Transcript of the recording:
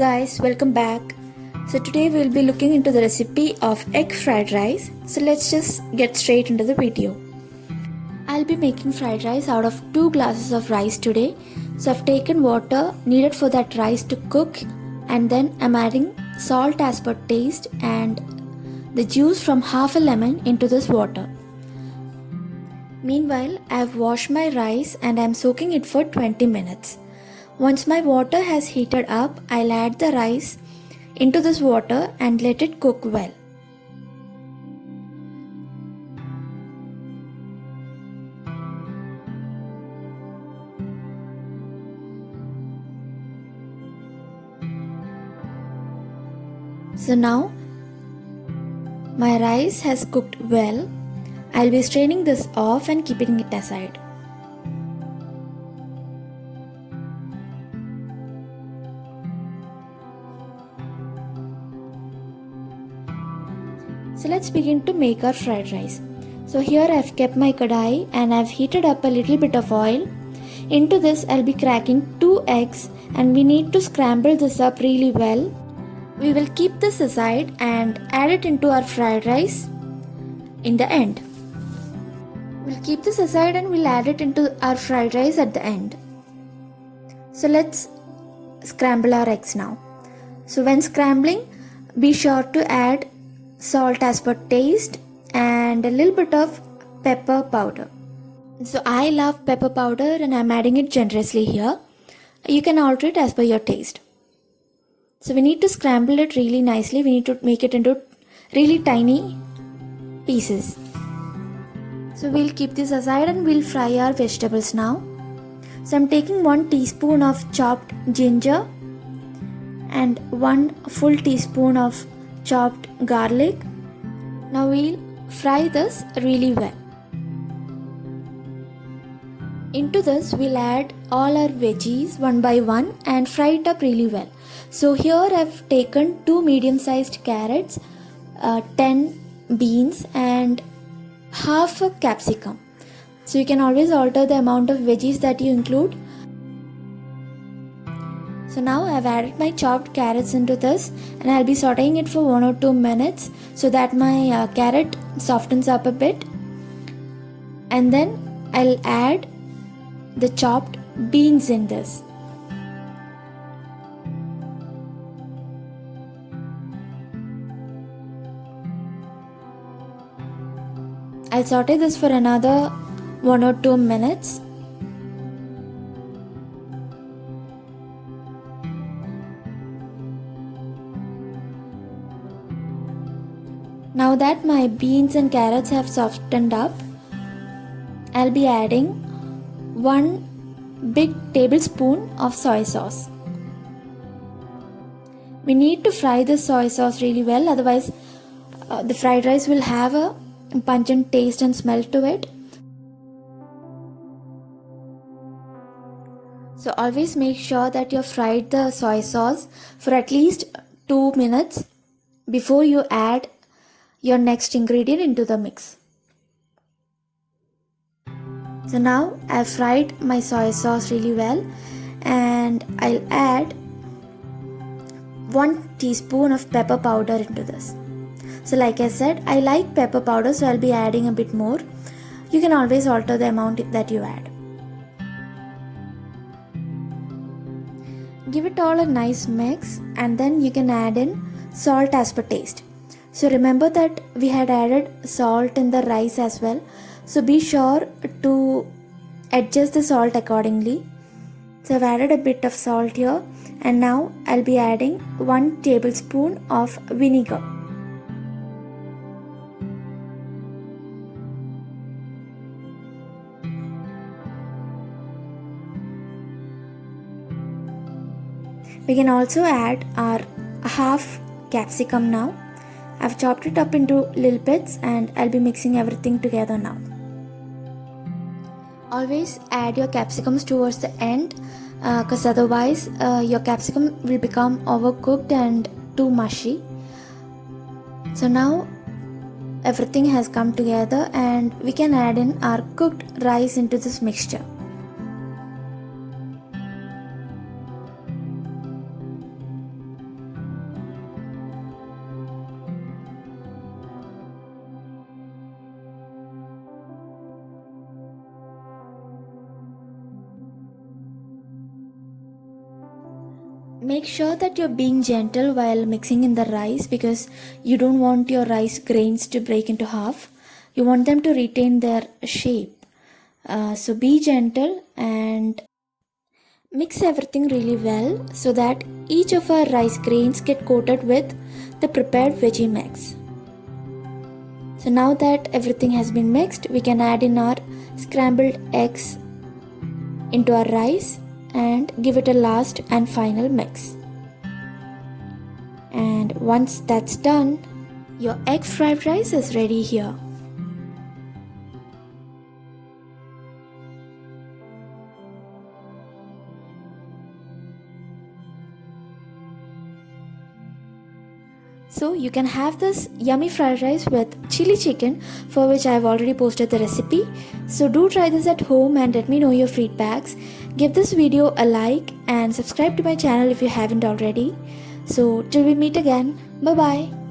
guys, welcome back. So today we'll be looking into the recipe of egg fried rice. So let's just get straight into the video. I'll be making fried rice out of 2 glasses of rice today. So I've taken water needed for that rice to cook, and then I'm adding salt as per taste and the juice from half a lemon into this water. Meanwhile, I've washed my rice and I'm soaking it for 20 minutes. Once my water has heated up, I'll add the rice into this water and let it cook well. So now my rice has cooked well. I'll be straining this off and keeping it aside. So let's begin to make our fried rice. So here I've kept my kadai and I've heated up a little bit of oil. Into this I'll be cracking 2 eggs and we need to scramble this up really well. We will keep this aside and add it into our fried rice in the end. We'll keep this aside and we'll add it into our fried rice at the end. So let's scramble our eggs now. So when scrambling, be sure to add salt as per taste and a little bit of pepper powder. So I love pepper powder and I'm adding it generously here. You can alter it as per your taste. So we need to scramble it really nicely. We need to make it into really tiny pieces. So we'll keep this aside and we'll fry our vegetables now. So I'm taking 1 teaspoon of chopped ginger and 1 full teaspoon of chopped garlic. Now we'll fry this really well. Into this we'll add all our veggies one by one and fry it up really well. So here I've taken 2 medium-sized carrots, 10 beans and half a capsicum. So you can always alter the amount of veggies that you include. So now I've added my chopped carrots into this and I'll be sauteing it for 1 or 2 minutes so that my carrot softens up a bit. And then I'll add the chopped beans in this. I'll saute this for another 1 or 2 minutes. Now that my beans and carrots have softened up, I'll be adding 1 big tablespoon of soy sauce. We need to fry the soy sauce really well, otherwise the fried rice will have a pungent taste and smell to it. So always make sure that you fried the soy sauce for at least 2 minutes before you add your next ingredient into the mix. So now I've fried my soy sauce really well and I'll add 1 teaspoon of pepper powder into this. So like I said, I like pepper powder, so I'll be adding a bit more. You can always alter the amount that you add. Give it all a nice mix and then you can add in salt as per taste. So remember that we had added salt in the rice as well. So be sure to adjust the salt accordingly. So I've added a bit of salt here and now I'll be adding 1 tablespoon of vinegar. We can also add our half capsicum now. I've chopped it up into little bits and I'll be mixing everything together now. Always add your capsicums towards the end because otherwise your capsicum will become overcooked and too mushy. So now everything has come together and we can add in our cooked rice into this mixture. Make sure that you're being gentle while mixing in the rice because you don't want your rice grains to break into half. You want them to retain their shape. So be gentle and mix everything really well so that each of our rice grains get coated with the prepared veggie mix. So now that everything has been mixed, we can add in our scrambled eggs into our rice and give it a last and final mix. And once that's done, your egg fried rice is ready here. So you can have this yummy fried rice with chili chicken, for which I have already posted the recipe. So do try this at home and let me know your feedbacks. Give this video a like and subscribe to my channel if you haven't already. So till we meet again, bye bye.